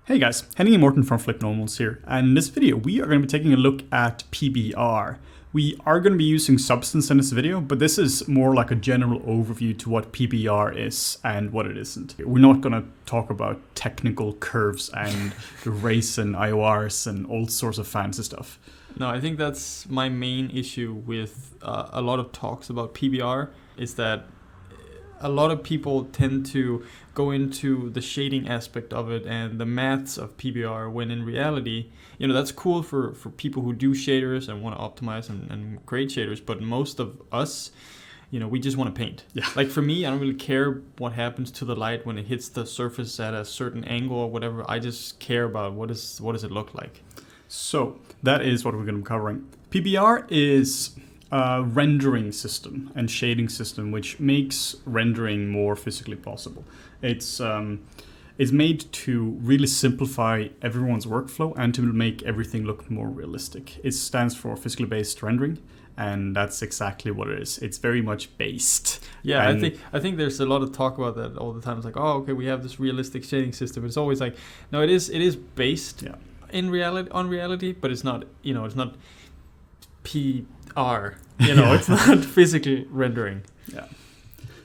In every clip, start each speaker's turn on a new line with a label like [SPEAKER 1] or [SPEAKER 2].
[SPEAKER 1] Hey guys, Henning and Morten from FlippedNormals here, and in this video we are going to be taking a look at PBR. We are going to be using substance in this video, but this is more like a general overview to what PBR is and what it isn't. We're not going to talk about technical curves and race and IORs and all sorts of fancy stuff.
[SPEAKER 2] No, I think that's my main issue with a lot of talks about PBR is that a lot of people tend to go into the shading aspect of it and the maths of PBR when in reality, that's cool for people who do shaders and want to optimize and create shaders. But most of us, we just want to paint.
[SPEAKER 1] Yeah.
[SPEAKER 2] Like for me, I don't really care what happens to the light when it hits the surface at a certain angle or whatever. I just care about what does it look like.
[SPEAKER 1] So that is what we're going to be covering. PBR is a rendering system and shading system which makes rendering more physically possible. It's made to really simplify everyone's workflow and to make everything look more realistic. It stands for physically based rendering, and that's exactly what it is. It's very much based.
[SPEAKER 2] Yeah, I think there's a lot of talk about that all the time. It's like, oh, okay, we have this realistic shading system. It's always like, no, it is based on reality, but it's not. It's not PR. It's not physically rendering.
[SPEAKER 1] Yeah.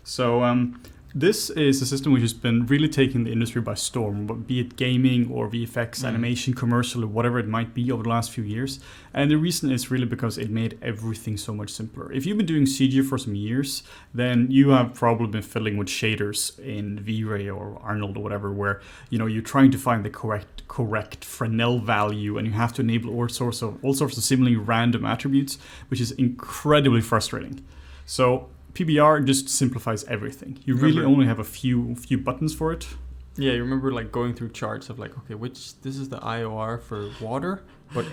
[SPEAKER 1] So this is a system which has been really taking the industry by storm, be it gaming or VFX, animation, commercial, or whatever it might be over the last few years. And the reason is really because it made everything so much simpler. If you've been doing CG for some years, then you have probably been fiddling with shaders in V-Ray or Arnold or whatever, where you're trying to find the correct Fresnel value, and you have to enable all sorts of seemingly random attributes, which is incredibly frustrating. So PBR just simplifies everything. You really only have a few buttons for it.
[SPEAKER 2] Yeah, you remember like going through charts of like, okay, this is the IOR for water, but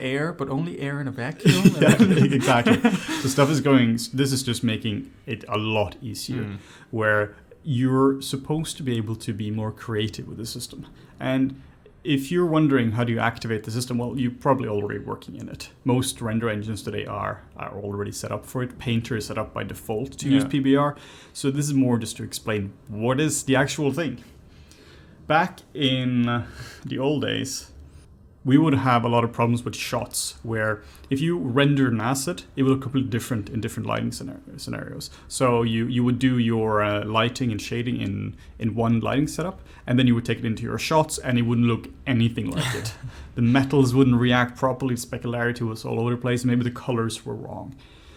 [SPEAKER 2] only air in a vacuum.
[SPEAKER 1] Yeah, exactly. The stuff is this is just making it a lot easier, where you're supposed to be able to be more creative with the system. And if you're wondering how do you activate the system, well, you're probably already working in it. Most render engines today are already set up for it. Painter is set up by default to use PBR. So this is more just to explain what is the actual thing. Back in the old days, we would have a lot of problems with shots where if you rendered an asset, it would look completely different in different lighting scenarios. So you would do your lighting and shading in one lighting setup, and then you would take it into your shots and it wouldn't look anything like it. The metals wouldn't react properly, specularity was all over the place, maybe the colors were wrong.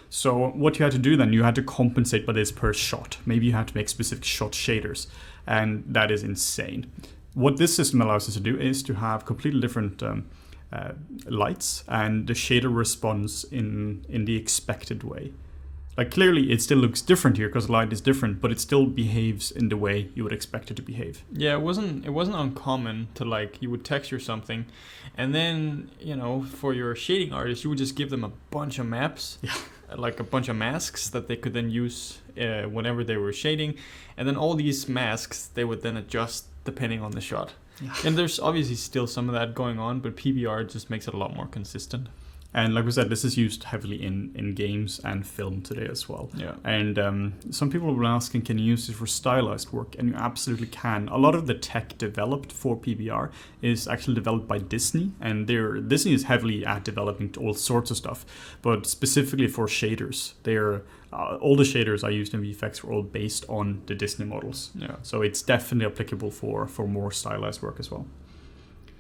[SPEAKER 1] So what you had to do then, you had to compensate by this per shot. Maybe you had to make specific shot shaders, and that is insane. What this system allows us to do is to have completely different lights, and the shader responds in the expected way. Like clearly it still looks different here because the light is different, but it still behaves in the way you would expect it to behave.
[SPEAKER 2] Yeah, it wasn't uncommon to like you would texture something, and then for your shading artist you would just give them a bunch of maps.
[SPEAKER 1] Yeah.
[SPEAKER 2] Like a bunch of masks that they could then use whenever they were shading, and then all these masks they would then adjust depending on the shot. Yeah. And there's obviously still some of that going on, but PBR just makes it a lot more consistent.
[SPEAKER 1] And like we said, this is used heavily in games and film today as well.
[SPEAKER 2] Yeah.
[SPEAKER 1] And some people were asking, can you use this for stylized work? And you absolutely can. A lot of the tech developed for PBR is actually developed by Disney. And Disney is heavily at developing all sorts of stuff. But specifically for shaders, all the shaders I used in VFX were all based on the Disney models.
[SPEAKER 2] Yeah.
[SPEAKER 1] So it's definitely applicable for more stylized work as well.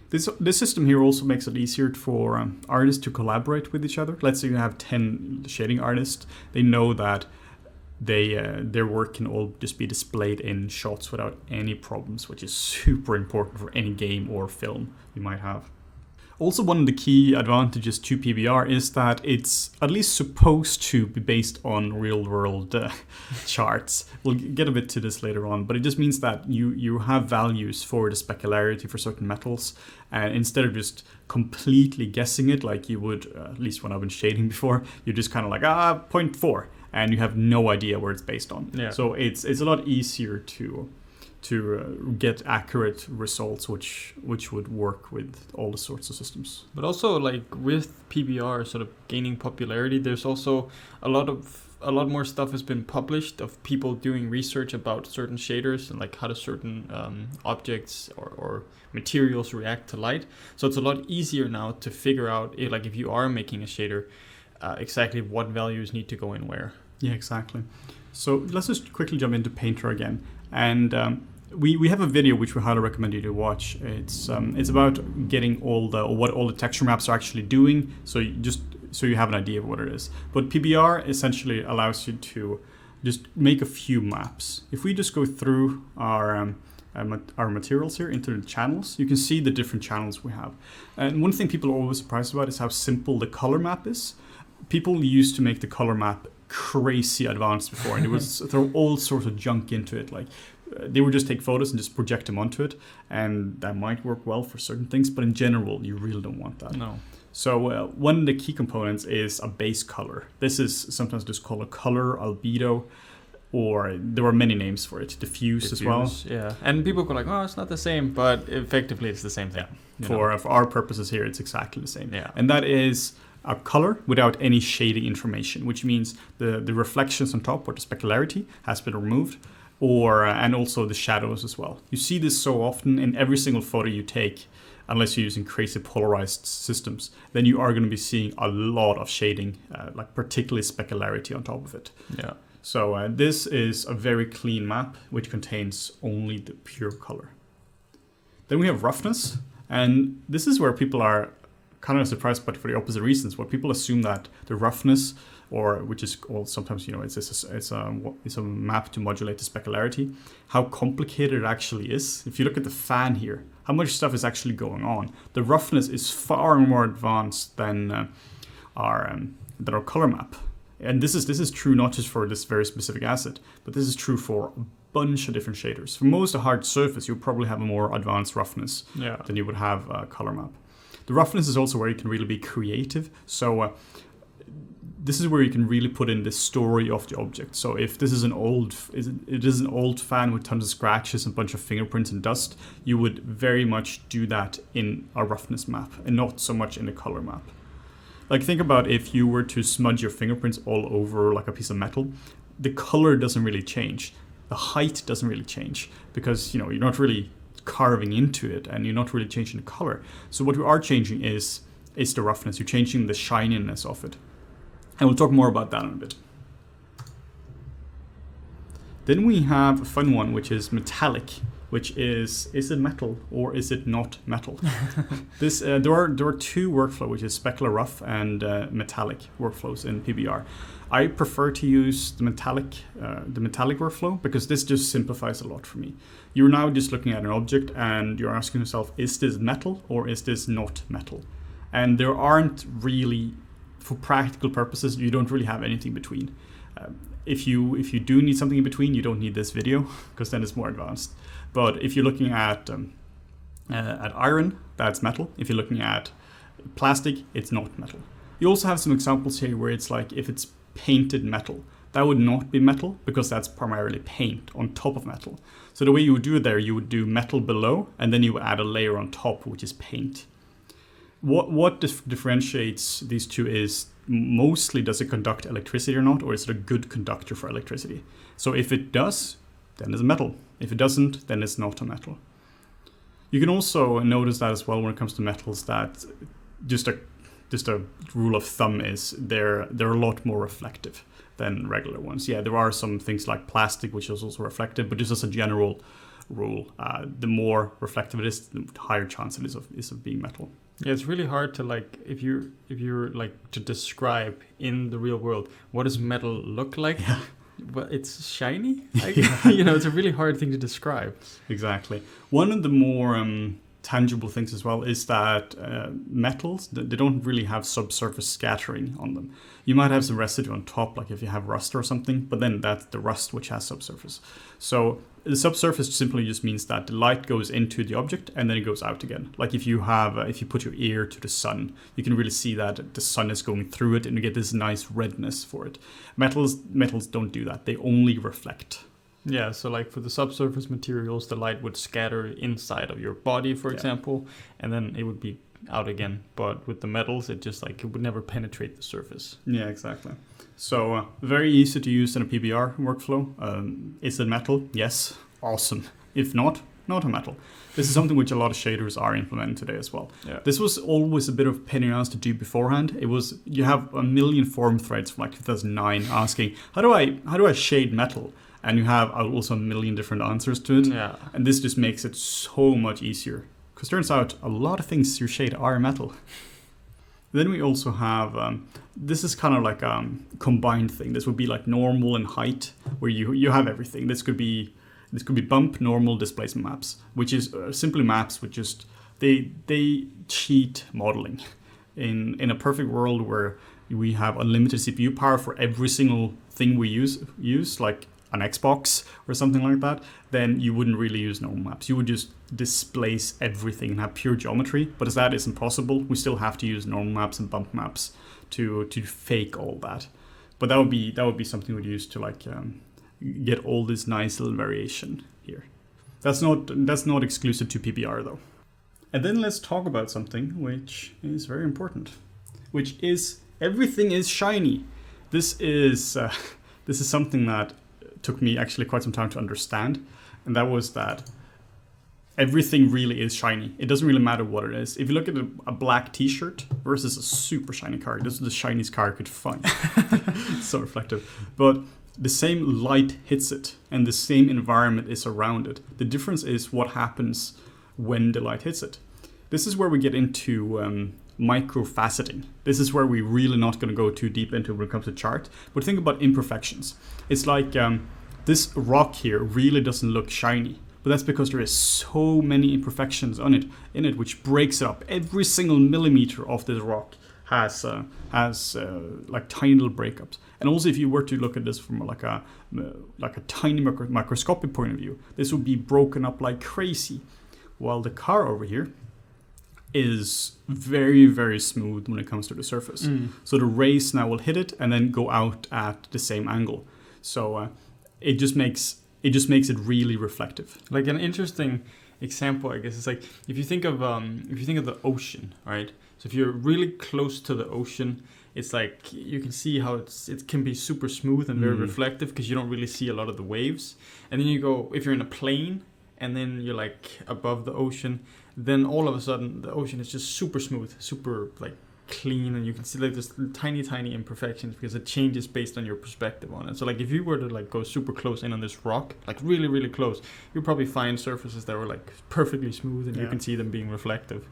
[SPEAKER 1] This system here also makes it easier for artists to collaborate with each other. Let's say you have 10 shading artists. They know that their work can all just be displayed in shots without any problems, which is super important for any game or film you might have. Also, one of the key advantages to PBR is that it's at least supposed to be based on real-world charts. We'll get a bit to this later on, but it just means that you have values for the specularity for certain metals, and instead of just completely guessing it like you would, at least when I've been shading before, you're just kind of like, 0.4, and you have no idea where it's based on.
[SPEAKER 2] Yeah.
[SPEAKER 1] So it's a lot easier to get accurate results which would work with all the sorts of systems.
[SPEAKER 2] But also like with PBR sort of gaining popularity, there's also a lot of a lot more stuff has been published of people doing research about certain shaders and like how do certain objects or materials react to light. So it's a lot easier now to figure out if you are making a shader, exactly what values need to go in where.
[SPEAKER 1] Yeah, exactly. So let's just quickly jump into Painter again. And we have a video which we highly recommend you to watch. It's about getting what all the texture maps are actually doing. So you have an idea of what it is. But PBR essentially allows you to just make a few maps. If we just go through our materials here into the channels, you can see the different channels we have. And one thing people are always surprised about is how simple the color map is. People used to make the color map crazy advanced before, and it would throw all sorts of junk into it. Like they would just take photos and just project them onto it, and that might work well for certain things, but in general, you really don't want that.
[SPEAKER 2] No.
[SPEAKER 1] So one of the key components is a base color. This is sometimes just called a color, albedo, or there are many names for it. Diffuse as well.
[SPEAKER 2] Yeah, and people go like, oh, it's not the same, but effectively it's the same thing.
[SPEAKER 1] Yeah. For our purposes here, it's exactly the same.
[SPEAKER 2] Yeah.
[SPEAKER 1] And that is a color without any shading information, which means the reflections on top or the specularity has been removed, and also the shadows as well. You see this so often in every single photo you take, unless you're using crazy polarized systems, then you are going to be seeing a lot of shading, like particularly specularity on top of it.
[SPEAKER 2] Yeah.
[SPEAKER 1] So this is a very clean map, which contains only the pure color. Then we have roughness, and this is where people are kind of surprised, but for the opposite reasons. Where people assume that the roughness, or which is called sometimes, it's a map to modulate the specularity, how complicated it actually is. If you look at the fan here, how much stuff is actually going on. The roughness is far more advanced than our color map. And this is true not just for this very specific asset, but this is true for a bunch of different shaders. For most a hard surface, you'll probably have a more advanced roughness than you would have a color map. The roughness is also where you can really be creative. So this is where you can really put in the story of the object. So if this is an old fan with tons of scratches and a bunch of fingerprints and dust, you would very much do that in a roughness map and not so much in the color map. Like think about if you were to smudge your fingerprints all over like a piece of metal, the color doesn't really change. The height doesn't really change because you're not really carving into it and you're not really changing the color. So what you are changing is the roughness. You're changing the shininess of it. And we'll talk more about that in a bit. Then we have a fun one, which is metallic, which is it metal or is it not metal? There are two workflows, which is specular rough and metallic workflows in PBR. I prefer to use the metallic workflow because this just simplifies a lot for me. You're now just looking at an object and you're asking yourself, is this metal or is this not metal? And there aren't really, for practical purposes, you don't really have anything between. If you do need something in between, you don't need this video because then it's more advanced. But if you're looking at iron, that's metal. If you're looking at plastic, it's not metal. You also have some examples here where it's like if it's painted metal, that would not be metal because that's primarily paint on top of metal. So the way you would do it there, you would do metal below and then you would add a layer on top, which is paint. What differentiates these two is mostly does it conduct electricity or not, or is it a good conductor for electricity? So if it does, then it's a metal. If it doesn't, then it's not a metal. You can also notice that as well when it comes to metals that just a rule of thumb is they're a lot more reflective than regular ones. Yeah, there are some things like plastic which is also reflective, but just as a general rule, the more reflective it is, the higher chance it is of being metal.
[SPEAKER 2] Yeah, it's really hard to if you're like to describe in the real world what does metal look like.
[SPEAKER 1] Yeah.
[SPEAKER 2] But it's shiny. It's a really hard thing to describe.
[SPEAKER 1] Exactly. One of the more tangible things as well is that metals, they don't really have subsurface scattering on them. You might have some residue on top, like if you have rust or something, but then that's the rust which has subsurface. So the subsurface simply just means that the light goes into the object and then it goes out again. Like if you put your ear to the sun, you can really see that the sun is going through it and you get this nice redness for it. Metals don't do that. They only reflect.
[SPEAKER 2] Yeah, so like for the subsurface materials, the light would scatter inside of your body, for example, and then it would be out again. But with the metals, it just like it would never penetrate the surface.
[SPEAKER 1] Yeah, exactly. So very easy to use in a PBR workflow. Is it metal? Yes. Awesome. If not, not a metal. This is something which a lot of shaders are implementing today as well.
[SPEAKER 2] Yeah.
[SPEAKER 1] This was always a bit of pain in the ass to do beforehand. It was, you have a million forum threads from like 2009 asking, how do I shade metal? And you have also a million different answers to it.
[SPEAKER 2] Yeah.
[SPEAKER 1] And this just makes it so much easier. Because turns out a lot of things you shade are metal. Then we also have, this is kind of like a combined thing. This would be like normal and height, where you have everything. This could be bump, normal, displacement maps, which is simply maps which just, they cheat modeling. In a perfect world where we have unlimited CPU power for every single thing we use like an Xbox or something like that, then you wouldn't really use normal maps. You would just displace everything and have pure geometry. But as that isn't possible, we still have to use normal maps and bump maps to fake all that. But that would be something we'd use to like get all this nice little variation here. That's not exclusive to PBR though. And then let's talk about something which is very important, which is everything is shiny. This is something that took me actually quite some time to understand, and that was that everything really is shiny. It doesn't really matter what it is. If you look at a black t-shirt versus a super shiny car, this is the shiniest car I could find. It's so reflective. But the same light hits it and the same environment is around it. The difference is what happens when the light hits it. This is where we get into microfaceting. This is where we're really not going to go too deep into when it comes to chart, but think about imperfections. It's like this rock here really doesn't look shiny, but that's because there is so many imperfections in it, which breaks it up. Every single millimeter of this rock has like tiny little breakups. And also, if you were to look at this from like a tiny microscopic point of view, this would be broken up like crazy. While the car over here is very, very smooth when it comes to the surface. So the rays now will hit it and then go out at the same angle. So it just makes it really reflective.
[SPEAKER 2] Like an interesting example, I guess, is like if you think of the ocean, right? So if you're really close to the ocean, it's like you can see how it can be super smooth and very reflective because you don't really see a lot of the waves. And then you go, if you're in a plane and then you're like above the ocean, then all of a sudden the ocean is just super smooth, super like clean, and you can see like this tiny imperfections because it changes based on your perspective on it. So like if you were to like go super close in on this rock, like really close, you'll probably find surfaces that were like perfectly smooth and you can see them being reflective.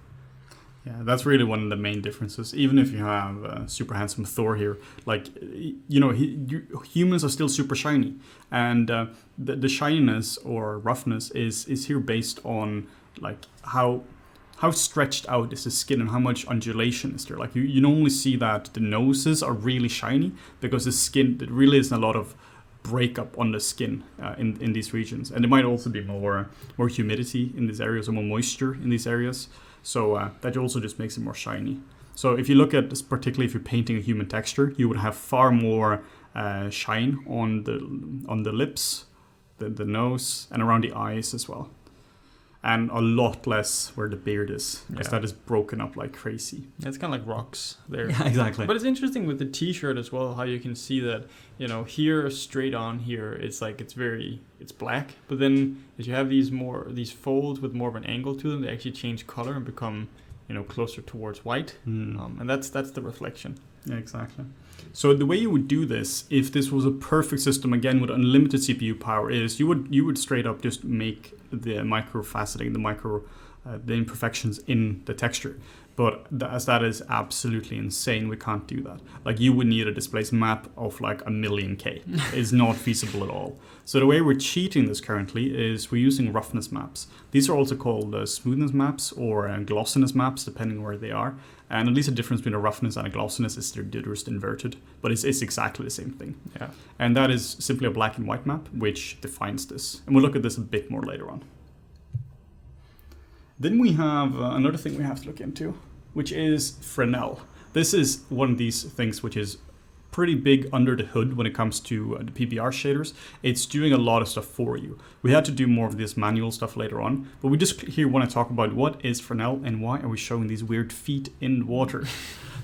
[SPEAKER 1] Yeah, that's really one of the main differences. Even if you have super handsome Thor here, like, you know, humans are still super shiny. And the shininess or roughness is here based on like how stretched out is the skin and how much undulation is there. Like you normally see that the noses are really shiny because the skin, there really isn't a lot of breakup on the skin in these regions. And there might also be more humidity in these areas or more moisture in these areas. So that also just makes it more shiny. So if you look at this, particularly if you're painting a human texture, you would have far more shine on the lips, the nose, and around the eyes as well. And a lot less where the beard is, because that is broken up like crazy.
[SPEAKER 2] It's kind of like rocks there.
[SPEAKER 1] Yeah, exactly.
[SPEAKER 2] But it's interesting with the t-shirt as well, how you can see that, you know, here straight on here, it's like it's black. But then as you have these folds with more of an angle to them, they actually change color and become, you know, closer towards white. And that's the reflection. Yeah, exactly.
[SPEAKER 1] So the way you would do this, if this was a perfect system again with unlimited CPU power, is you would straight up just make the microfaceting, the imperfections in the texture. But as that is absolutely insane, we can't do that. Like you would need a displacement map of like 1,000,000 K. It's not feasible at all. So the way we're cheating this currently is we're using roughness maps. These are also called smoothness maps or glossiness maps, depending where they are. And at least the difference between a roughness and a glossiness is they're just inverted, but it's exactly the same thing.
[SPEAKER 2] Yeah.
[SPEAKER 1] And that is simply a black and white map, which defines this. And we'll look at this a bit more later on. Then we have another thing we have to look into, which is Fresnel. This is one of these things which is pretty big under the hood when it comes to the PBR shaders. It's doing a lot of stuff for you. We had to do more of this manual stuff later on, but we just here want to talk about what is Fresnel and why are we showing these weird feet in water.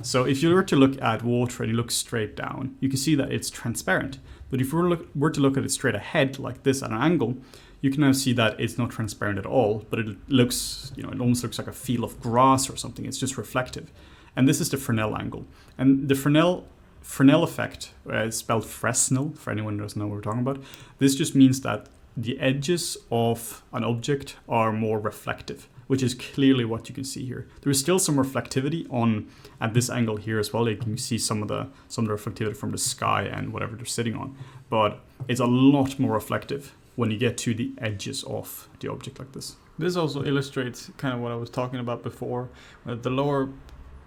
[SPEAKER 1] So if you were to look at water and you look straight down, you can see that it's transparent. But if we were to look at it straight ahead like this at an angle, you can now see that it's not transparent at all, but it looks, it almost looks like a field of grass or something. It's just reflective. And this is the Fresnel angle. And the Fresnel effect, it's spelled Fresnel, for anyone who doesn't know what we're talking about. This just means that the edges of an object are more reflective, which is clearly what you can see here. There is still some reflectivity at this angle here as well. You can see some of the reflectivity from the sky and whatever they're sitting on, but it's a lot more reflective when you get to the edges of the object like this.
[SPEAKER 2] This also illustrates kind of what I was talking about before. The lower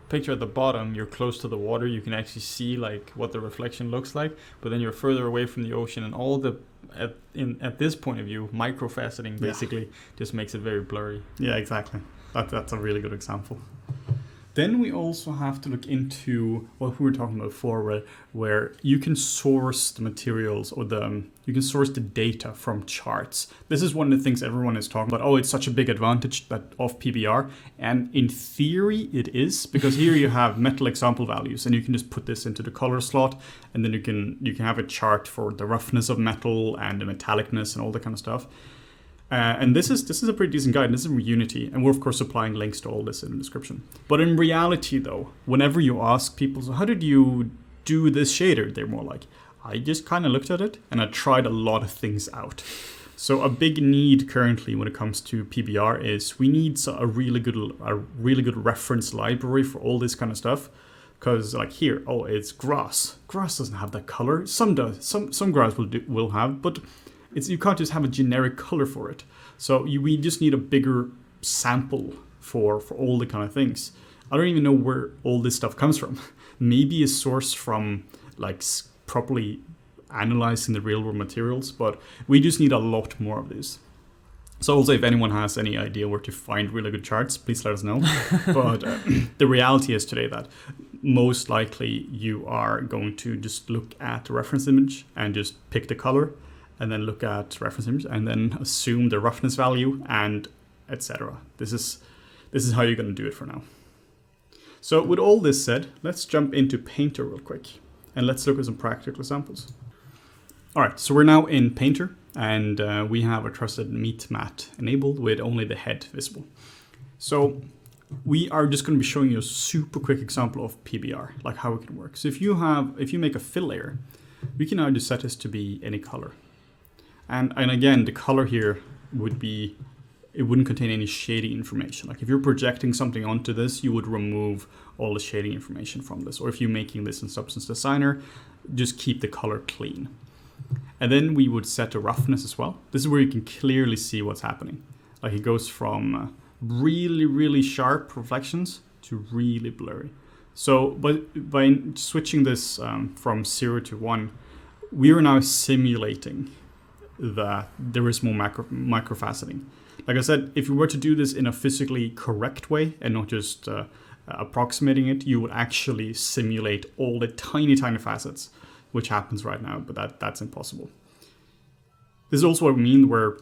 [SPEAKER 2] picture at the bottom, you're close to the water, you can actually see like what the reflection looks like, but then you're further away from the ocean, and all the at this point of view, microfaceting basically just makes it very blurry.
[SPEAKER 1] Yeah, exactly. That's a really good example. Then we also have to look into what we were talking about before, where you can source the materials or you can source the data from charts. This is one of the things everyone is talking about. Oh, it's such a big advantage of PBR. And in theory, it is, because here you have metal example values, and you can just put this into the color slot, and then you can have a chart for the roughness of metal and the metallicness and all that kind of stuff. And this is a pretty decent guide. This is from Unity, and we're of course supplying links to all this in the description. But in reality, though, whenever you ask people, so how did you do this shader? They're more like, I just kind of looked at it and I tried a lot of things out. So a big need currently when it comes to PBR is we need a really good reference library for all this kind of stuff. Because like here, oh, it's grass. Grass doesn't have that color. Some does. Some grass will have, but you can't just have a generic color for it. So we just need a bigger sample for all the kind of things. I don't even know where all this stuff comes from. Maybe a source from like properly analyzing the real world materials, but we just need a lot more of this. So also, if anyone has any idea where to find really good charts, please let us know. But the reality is today that most likely you are going to just look at the reference image and just pick the color, and then look at reference image and then assume the roughness value and etc. This is how you're going to do it for now. So with all this said, let's jump into Painter real quick and let's look at some practical examples. All right, so we're now in Painter, and we have a trusted meat matte enabled with only the head visible. So we are just going to be showing you a super quick example of PBR, like how it can work. So if you make a fill layer, we can now just set this to be any color. And again, the color here it wouldn't contain any shading information. Like if you're projecting something onto this, you would remove all the shading information from this. Or if you're making this in Substance Designer, just keep the color clean. And then we would set the roughness as well. This is where you can clearly see what's happening. Like it goes from really, really sharp reflections to really blurry. So by switching this from 0 to 1, we are now simulating that there is more microfaceting. Like I said, if you were to do this in a physically correct way and not just approximating it, you would actually simulate all the tiny facets, which happens right now, but that's impossible. This is also what I mean where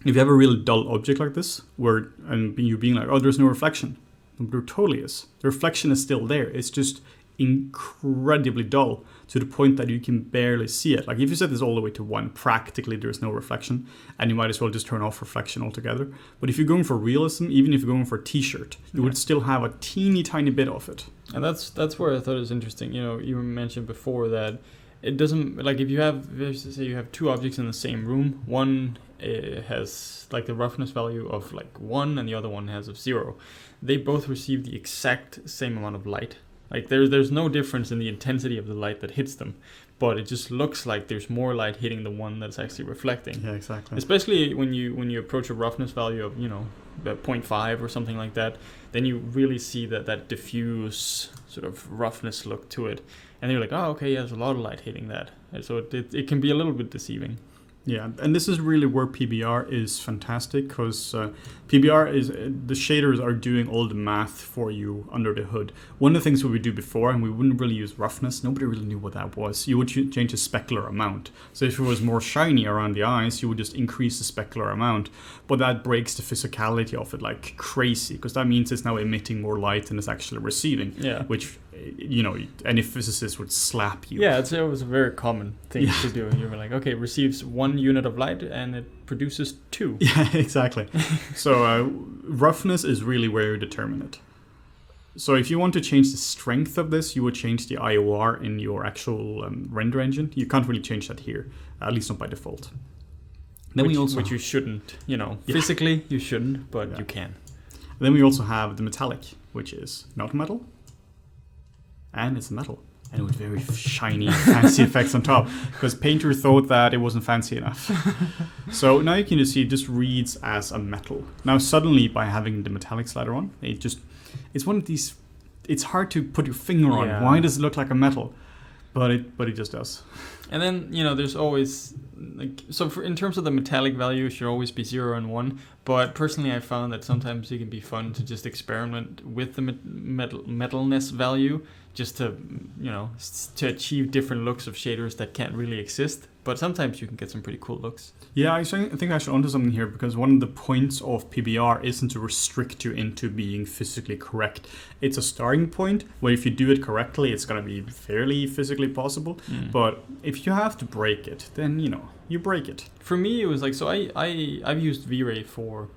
[SPEAKER 1] if you have a really dull object like this, and you being like, oh, there's no reflection. There totally is. The reflection is still there. It's just incredibly dull to the point that you can barely see it. Like if you set this all the way to 1, practically there's no reflection, and you might as well just turn off reflection altogether. But if you're going for realism, even if you're going for a t-shirt, you would still have a teeny tiny bit of it.
[SPEAKER 2] And that's where I thought it was interesting. You mentioned before that it doesn't, like if you have, say you have two objects in the same room, one has like the roughness value of like 1 and the other one has of 0. They both receive the exact same amount of light. Like there's no difference in the intensity of the light that hits them, but it just looks like there's more light hitting the one that's actually reflecting.
[SPEAKER 1] Yeah, exactly.
[SPEAKER 2] Especially when you approach a roughness value of 0.5 or something like that, then you really see that diffuse sort of roughness look to it, and you're like, oh, okay, yeah, there's a lot of light hitting that, and so it can be a little bit deceiving.
[SPEAKER 1] Yeah, and this is really where PBR is fantastic, because PBR is the shaders are doing all the math for you under the hood. One of the things we would do before, and we wouldn't really use roughness, nobody really knew what that was. You would change the specular amount. So if it was more shiny around the eyes, you would just increase the specular amount, but that breaks the physicality of it like crazy, because that means it's now emitting more light than it's actually receiving.
[SPEAKER 2] Yeah.
[SPEAKER 1] Which, you know, any physicist would slap you.
[SPEAKER 2] Yeah, it was a very common thing to do. You were like, okay, it receives 1 unit of light and it produces 2.
[SPEAKER 1] Yeah, exactly. So roughness is really where you determine it. So if you want to change the strength of this, you would change the IOR in your actual render engine. You can't really change that here, at least not by default. Then
[SPEAKER 2] which you shouldn't, you know, physically you shouldn't, but you can.
[SPEAKER 1] Then we also have the metallic, which is not metal, and it's metal. And with very shiny, fancy effects on top, because Painter thought that it wasn't fancy enough. So now you can just see it just reads as a metal. Now suddenly, by having the metallic slider on, it's one of these, it's hard to put your finger on. Why does it look like a metal? But it just does.
[SPEAKER 2] And then, you know, there's always, like, so in terms of the metallic value, it should always be 0 and 1. But personally, I found that sometimes it can be fun to just experiment with the metalness value, just to, you know, to achieve different looks of shaders that can't really exist. But sometimes you can get some pretty cool looks. Yeah,
[SPEAKER 1] I think I should onto something here, because one of the points of PBR isn't to restrict you into being physically correct. It's a starting point where if you do it correctly, it's going to be fairly physically possible. But if you have to break it, then, you know, you break it.
[SPEAKER 2] For me, it was like, so I've used V-Ray for,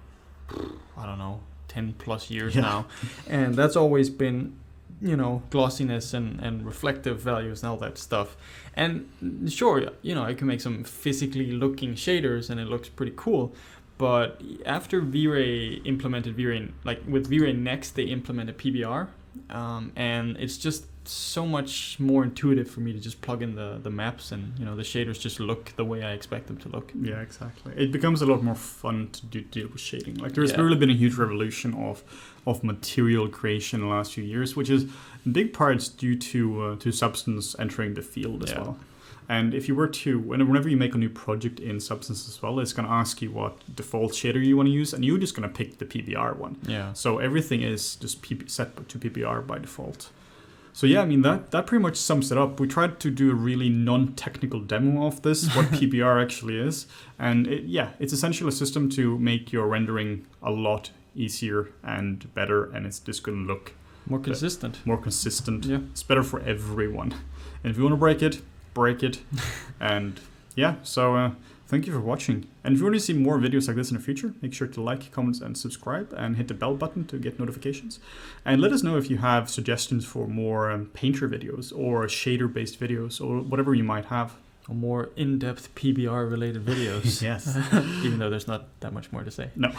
[SPEAKER 2] I don't know, 10 plus years now. And that's always been, you know, glossiness and reflective values and all that stuff. And sure, you know, I can make some physically looking shaders and it looks pretty cool. But after V-Ray implemented V-Ray, like with V-Ray Next, they implemented PBR. And it's just so much more intuitive for me to just plug in the maps, and, you know, the shaders just look the way I expect them to look.
[SPEAKER 1] Yeah, exactly. It becomes a lot more fun to deal with shading. Like, there's really been a huge revolution of material creation in the last few years, which is in big parts due to Substance entering the field as well. And if you were to, whenever you make a new project in Substance as well, it's going to ask you what default shader you want to use, and you're just going to pick the PBR one.
[SPEAKER 2] Yeah.
[SPEAKER 1] So everything is just set to PBR by default. So yeah, I mean, that pretty much sums it up. We tried to do a really non-technical demo of this, what PBR actually is. And it's essentially a system to make your rendering a lot easier and better, and it's just going to look
[SPEAKER 2] more consistent.
[SPEAKER 1] Yeah. It's better for everyone. And if you want to break it. And yeah, so thank you for watching. And if you want to see more videos like this in the future, make sure to like, comment, and subscribe, and hit the bell button to get notifications. And let us know if you have suggestions for more Painter videos or shader-based videos or whatever you might have.
[SPEAKER 2] Or more in-depth PBR-related videos.
[SPEAKER 1] Yes.
[SPEAKER 2] Even though there's not that much more to say.
[SPEAKER 1] No.